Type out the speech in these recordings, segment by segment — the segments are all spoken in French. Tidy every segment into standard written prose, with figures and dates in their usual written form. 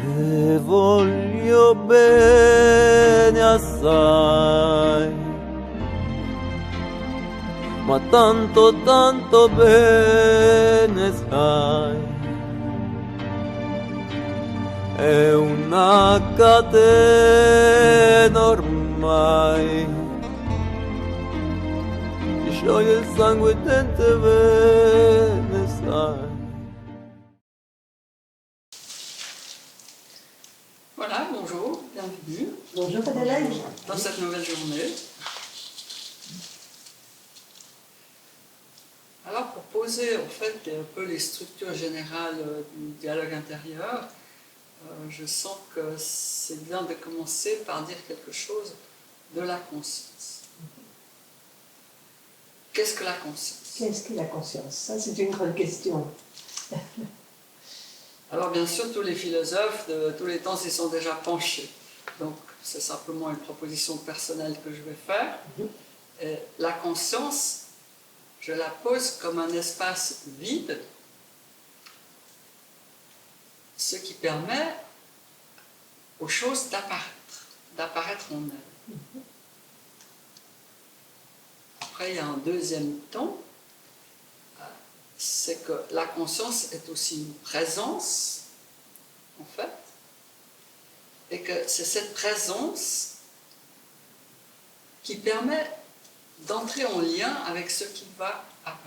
Te voglio bene assai, ma tanto tanto bene sai, è una catena ormai, ti scioglie il sangue dentro le vene sai. Voilà, bonjour, bienvenue. Bonjour Adelaide. Dans cette nouvelle journée. Alors, pour poser en fait un peu les structures générales du dialogue intérieur, je sens que c'est bien de commencer par dire quelque chose de la conscience. Qu'est-ce que la conscience? Qu'est-ce que la conscience? Ça, c'est une grande question. Alors bien sûr, tous les philosophes de tous les temps s'y sont déjà penchés. Donc c'est simplement une proposition personnelle que je vais faire. Et la conscience, je la pose comme un espace vide, ce qui permet aux choses d'apparaître en elles. Après, il y a un deuxième temps, c'est que la conscience est aussi une présence, en fait, et que c'est cette présence qui permet d'entrer en lien avec ce qui va apparaître.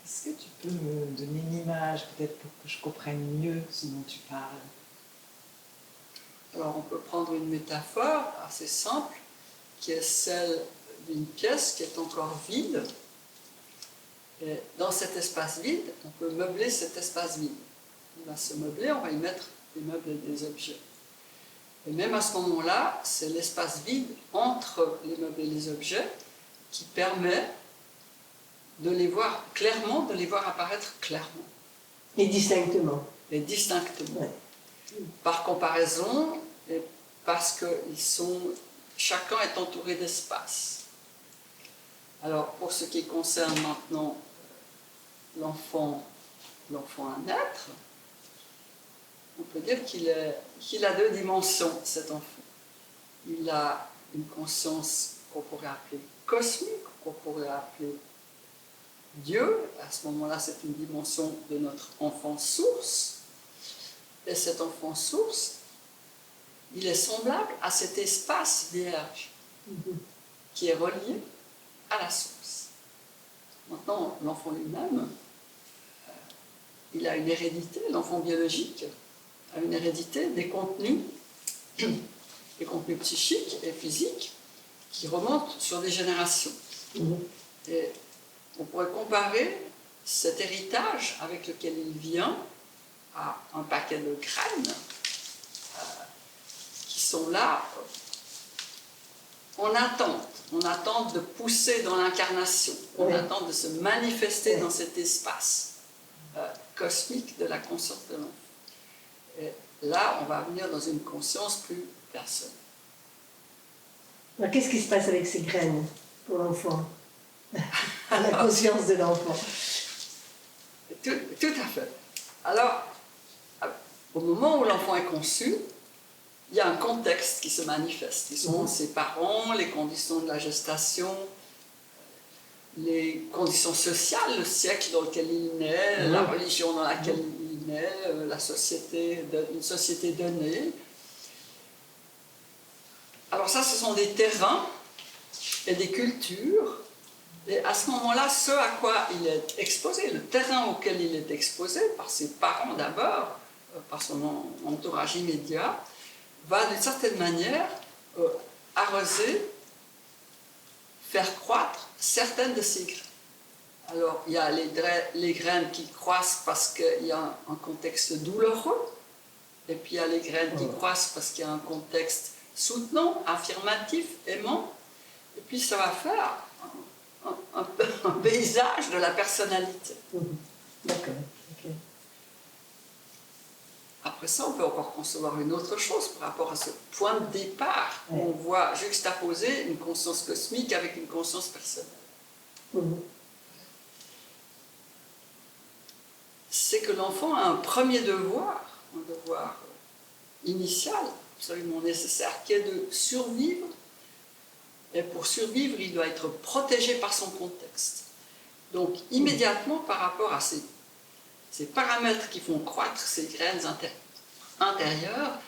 Est-ce que tu peux me donner une image, peut-être pour que je comprenne mieux ce dont tu parles? Alors on peut prendre une métaphore assez simple, qui est celle d'une pièce qui est encore vide. Et dans cet espace vide, on peut meubler cet espace vide. Il va se meubler, on va y mettre des meubles et des objets. Et même à ce moment-là, c'est l'espace vide entre les meubles et les objets qui permet de les voir clairement, de les voir apparaître clairement. Et distinctement. Et distinctement. Ouais. Par comparaison, et parce que chacun est entouré d'espace. Alors, pour ce qui concerne maintenant l'enfant à naître, on peut dire qu'il a deux dimensions, cet enfant. Il a une conscience qu'on pourrait appeler cosmique, qu'on pourrait appeler Dieu. À ce moment-là, c'est une dimension de notre enfant source. Et cet enfant source, il est semblable à cet espace vierge qui est relié à la source. Maintenant, l'enfant lui-même, il a une hérédité, l'enfant biologique a une hérédité des contenus psychiques et physiques qui remontent sur des générations. Et on pourrait comparer cet héritage avec lequel il vient à un paquet de graines qui sont là en attente de pousser dans l'incarnation, en attente de se manifester dans cet espace cosmique de la conscience de l'enfant. Et là, on va venir dans une conscience plus personnelle. Alors, qu'est-ce qui se passe avec ces graines pour l'enfant? La conscience de l'enfant. Tout à fait. Alors, au moment où l'enfant est conçu, il y a un contexte qui se manifeste. Ils sont ses parents, les conditions de la gestation, les conditions sociales, le siècle dans lequel il naît, la religion dans laquelle il naît, une société donnée. Alors ça, ce sont des terrains et des cultures. Et à ce moment-là, ce à quoi il est exposé, le terrain auquel il est exposé, par ses parents d'abord, par son entourage immédiat, va d'une certaine manière arroser, faire croître certaines de ces graines. Alors, il y a les graines qui croissent parce qu'il y a un contexte douloureux, et puis il y a les graines qui croissent parce qu'il y a un contexte soutenant, affirmatif, aimant, et puis ça va faire un paysage de la personnalité. D'accord. Okay. Après ça, on peut encore concevoir une autre chose par rapport à ce point de départ où on voit juxtaposer une conscience cosmique avec une conscience personnelle. c'est que l'enfant a un premier devoir, un devoir initial, absolument nécessaire, qui est de survivre. Et pour survivre, il doit être protégé par son contexte. Donc, immédiatement, par rapport à ces paramètres qui font croître ces graines intérieures,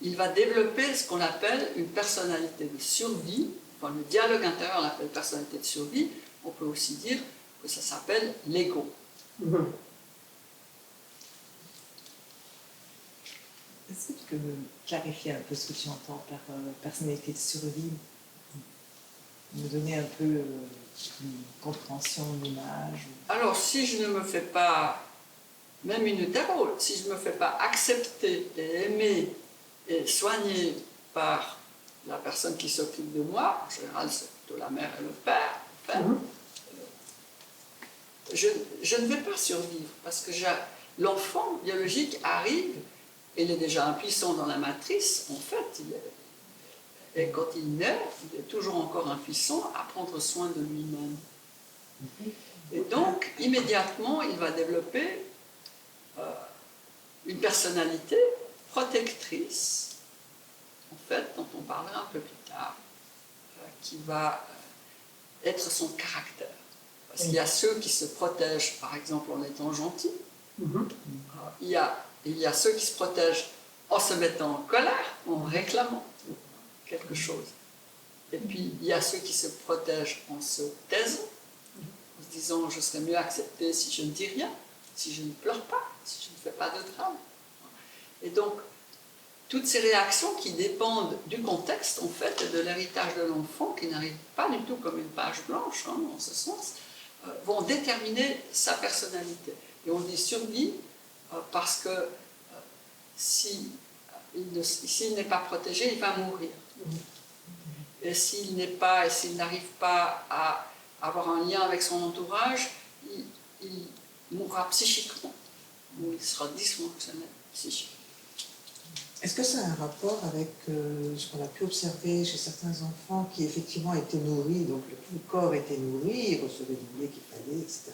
il va développer ce qu'on appelle une personnalité de survie. Enfin, le dialogue intérieur, on l'appelle personnalité de survie. On peut aussi dire que ça s'appelle l'ego. Est-ce que tu peux me clarifier un peu ce que tu entends par personnalité de survie? Me donner un peu une compréhension, une image? Alors, si je ne me fais pas, même in utero, si je ne me fais pas accepter et aimer et soigner par la personne qui s'occupe de moi, en général c'est plutôt la mère et le père, je ne vais pas survivre parce que l'enfant biologique arrive, il est déjà impuissant dans la matrice, en fait, et quand il naît, il est toujours encore impuissant à prendre soin de lui-même. Et donc, immédiatement, il va développer une personnalité protectrice, en fait, dont on parlera un peu plus tard, qui va être son caractère. Parce qu'il y a ceux qui se protègent, par exemple, en étant gentils. Il y a ceux qui se protègent en se mettant en colère, en réclamant quelque chose. Et puis, il y a ceux qui se protègent en se taisant, en se disant « je serais mieux accepté si je ne dis rien, si je ne pleure pas, si je ne fais pas de drame ». Et donc, toutes ces réactions qui dépendent du contexte, en fait, et de l'héritage de l'enfant, qui n'arrive pas du tout comme une page blanche, en ce sens, vont déterminer sa personnalité. Et on dit survie parce que s'il n'est pas protégé, il va mourir. Et s'il n'arrive pas à avoir un lien avec son entourage, il mourra psychiquement, ou il sera dysfonctionnel psychiquement. Est-ce que ça a un rapport avec ce qu'on a pu observer chez certains enfants qui effectivement étaient nourris, donc le corps était nourri, ils recevaient du lait qu'il fallait, etc.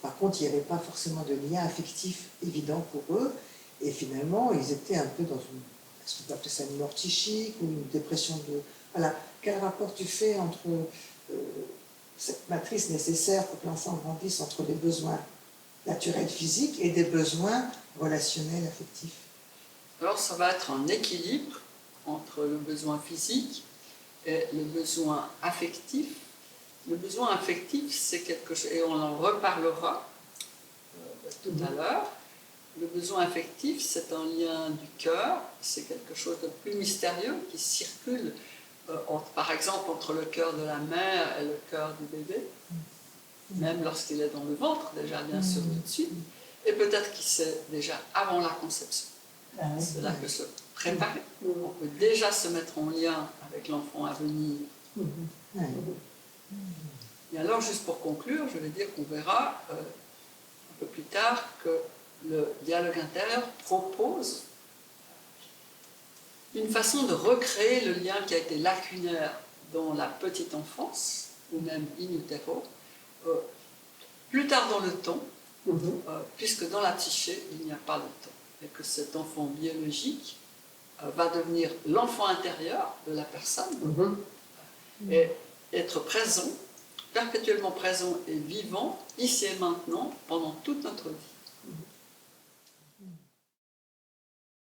Par contre, il n'y avait pas forcément de lien affectif évident pour eux, et finalement, ils étaient un peu dans est-ce qu'on peut appeler ça une mort psychique ou une dépression de... Voilà, quel rapport tu fais entre cette matrice nécessaire pour que l'enfant grandisse, entre les besoins naturels physiques et des besoins relationnels affectifs? Alors, ça va être un équilibre entre le besoin physique et le besoin affectif. Le besoin affectif, c'est quelque chose, et on en reparlera tout à l'heure. Le besoin affectif, c'est un lien du cœur, c'est quelque chose de plus mystérieux qui circule, par exemple, entre le cœur de la mère et le cœur du bébé, même lorsqu'il est dans le ventre, déjà, bien sûr, tout de suite, et peut-être qu'il sait déjà avant la conception. C'est là que se préparer. On peut déjà se mettre en lien avec l'enfant à venir. Et alors, juste pour conclure, je vais dire qu'on verra un peu plus tard que le dialogue intérieur propose une façon de recréer le lien qui a été lacunaire dans la petite enfance, ou même in utero, plus tard dans le temps, puisque dans la psyché, il n'y a pas de temps. Et que cet enfant biologique va devenir l'enfant intérieur de la personne et être présent, perpétuellement présent et vivant, ici et maintenant, pendant toute notre vie.